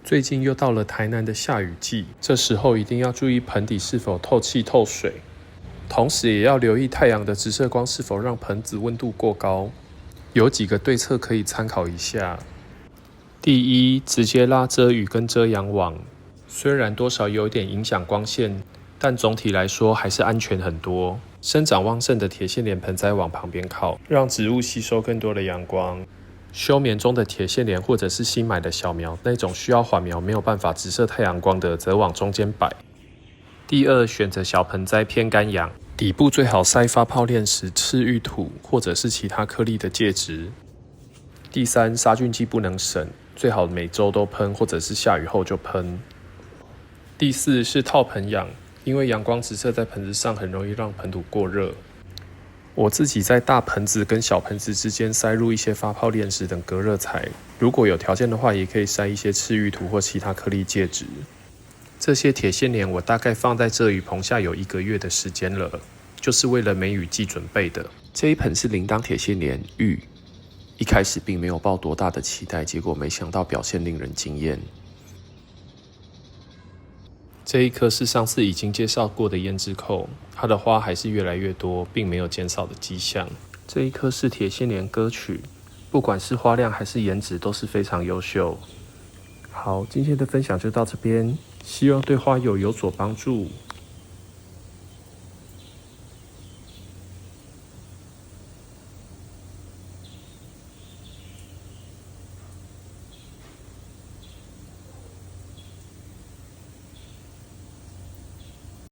最近又到了台南的下雨季，这时候一定要注意盆底是否透气透水，同时也要留意太阳的直射光是否让盆子温度过高。有几个对策可以参考一下。第一，直接拉遮雨跟遮阳网，虽然多少有点影响光线，但总体来说还是安全很多。生长旺盛的铁线莲盆栽往旁边靠，让植物吸收更多的阳光。休眠中的铁线莲或者是新买的小苗，那种需要缓苗没有办法直射太阳光的，则往中间摆。第二，选择小盆栽偏干阳，底部最好塞发泡炼石、赤玉土或者是其他颗粒的介质。第三，杀菌剂不能省，最好每周都喷，或者是下雨后就喷。第四是套盆养，因为阳光直射在盆子上很容易让盆土过热。我自己在大盆子跟小盆子之间塞入一些发泡炼石等隔热材，如果有条件的话，也可以塞一些赤玉土或其他颗粒介质。这些铁线莲我大概放在遮雨棚下有1个月的时间了，就是为了梅雨季准备的。这一盆是铃铛铁线莲玉，一开始并没有抱多大的期待，结果没想到表现令人惊艳。这一颗是上次已经介绍过的胭脂扣，它的花还是越来越多，并没有减少的迹象。这一颗是铁线莲歌曲，不管是花量还是颜值都是非常优秀。好，今天的分享就到这边，希望对花友有所帮助。